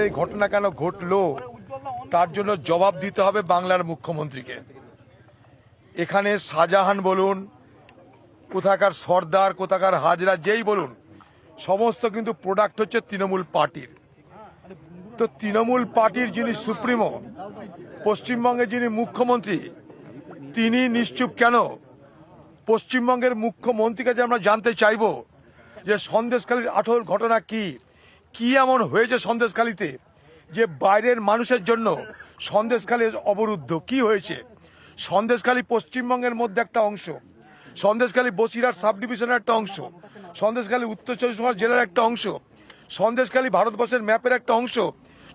এই ঘটনা কেন ঘটলো তার জন্য জবাব দিতে হবে বাংলার মুখ্যমন্ত্রীকে। এখানে শাহজাহান বলুন, কোথাকার সর্দার, কোথাকার হাজরা, যেই বলুন, সমস্ত কিন্তু প্রোডাক্ট হচ্ছে তৃণমূল পার্টির। তো তৃণমূল পার্টির যিনি সুপ্রিমো, পশ্চিমবঙ্গের যিনি মুখ্যমন্ত্রী, তিনি নিশ্চুপ কেন? পশ্চিমবঙ্গের মুখ্যমন্ত্রীর কাছে আমরা জানতে চাইব যে সন্দেশখালীর আসল ঘটনা কি, কি এমন হয়েছে সন্দেশখালীতে যে বাইরের মানুষের জন্য সন্দেশখালী অবরুদ্ধ? কি হয়েছে? সন্দেশখালী পশ্চিমবঙ্গের মধ্যে একটা অংশ, সন্দেশখালী বসিরহাট সাব ডিভিশনের একটা অংশ, সন্দেশখালী উত্তর চব্বিশ পরগনা জেলার একটা অংশ, সন্দেশখালী ভারতবর্ষের ম্যাপের একটা অংশ।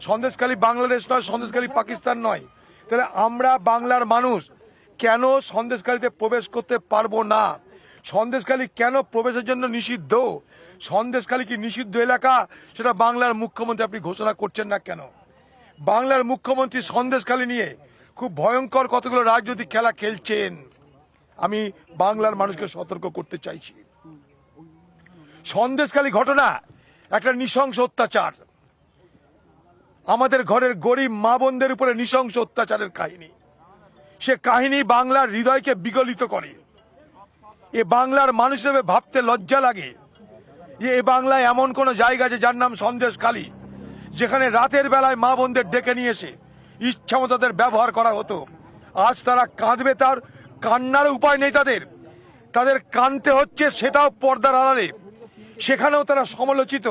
সন্দেশখালী বাংলাদেশ নয়, সন্দেশখালী পাকিস্তান নয়। তাহলে আমরা বাংলার মানুষ কেন সন্দেশখালীতে প্রবেশ করতে পারবো না? সন্দেশখালী কেন প্রবেশের জন্য নিষিদ্ধ? সন্দেশখালী কি নিষিদ্ধ এলাকা? সেটা বাংলার মুখ্যমন্ত্রী আপনি ঘোষণা করছেন না কেন? বাংলার মুখ্যমন্ত্রী সন্দেশখালী নিয়ে খুব ভয়ঙ্কর কতগুলো রাজনৈতিক খেলা খেলছেন। আমি বাংলার মানুষকে সতর্ক করতে চাইছি, সন্দেশখালী ঘটনা একটা নৃশংস অত্যাচার, আমাদের ঘরের গরিব মা বোনদের উপরে নৃশংস অত্যাচারের কাহিনী। সে কাহিনী বাংলার হৃদয়কে বিগলিত করে। এ বাংলার মানুষ হিসেবে ভাবতে লজ্জা লাগে যে এ বাংলায় এমন কোন জায়গা আছে যার নাম সন্দেশখালী, যেখানে রাতের বেলায় মা বোনদের ডেকে নিয়ে এসে ইচ্ছামতো তাদের ব্যবহার করা হতো। আজ তারা কাঁদবে, তার কান্নার উপায় নেই তাদের, তাদের কাঁদতে হচ্ছে সেটাও পর্দার আড়ালে। সেখানেও তারা সমালোচিত।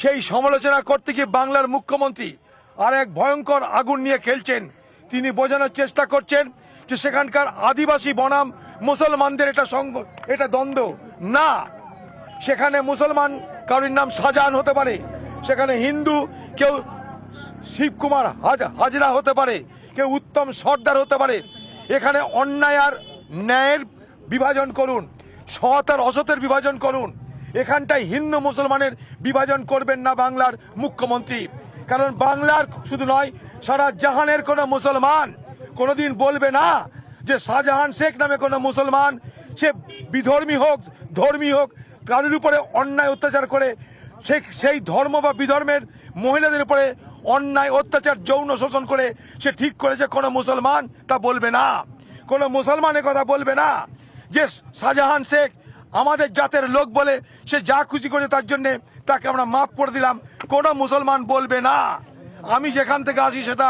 সেই সমালোচনা করতে গিয়ে বাংলার মুখ্যমন্ত্রী আর এক ভয়ঙ্কর আগুন নিয়ে খেলছেন। তিনি বোঝানোর চেষ্টা করছেন যে সেখানকার আদিবাসী বনাম মুসলমানদের এটা দ্বন্দ্ব না। সেখানে মুসলমান কারোর নাম শাহজাহান হতে পারে, সেখানে হিন্দু কেউ শিবকুমার হাজরা হতে পারে, কেউ উত্তম সর্দার হতে পারে। এখানে অন্যায় আর ন্যায়ের বিভাজন করুন, সৎ আর অসতের বিভাজন করুন। এখানটায় হিন্দু মুসলমানের বিভাজন করবেন না বাংলার মুখ্যমন্ত্রী। কারণ বাংলার শুধু নয়, সারা জাহানের কোনো মুসলমান কোনোদিন বলবে না যে শাহজাহান শেখ নামে কোনো মুসলমান, সে বিধর্মী হোক ধর্মী হোক, কারোর উপরে অন্যায় অত্যাচার করে সেই ধর্ম বা বিধর্মের মহিলাদের উপরে অন্যায় অত্যাচার যৌন শোষণ করে সে ঠিক করেছে, কোনো মুসলমান তা বলবে না। কোনো মুসলমানের কথা বলবে না যে শাহজাহান শেখ আমাদের জাতের লোক বলে সে যা খুশি করে তার জন্য তাকে আমরা মাফ করে দিলাম, কোনো মুসলমান বলবে না। আমি যেখান থেকে আসি সেটা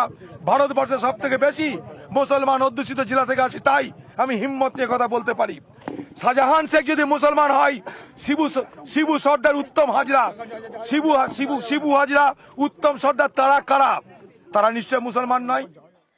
ভারতবর্ষের সব থেকে বেশি মুসলমান অধ্যুষিত জেলা থেকে আসি, তাই আমি হিম্মত নিয়ে কথা বলতে পারি। শাহজাহান শেখ যদি মুসলমান হয়, শিবু সর্দার, উত্তম হাজরা, শিবু হাজরা, উত্তম সর্দার, তারা কারা? তারা নিশ্চয় মুসলমান নয়।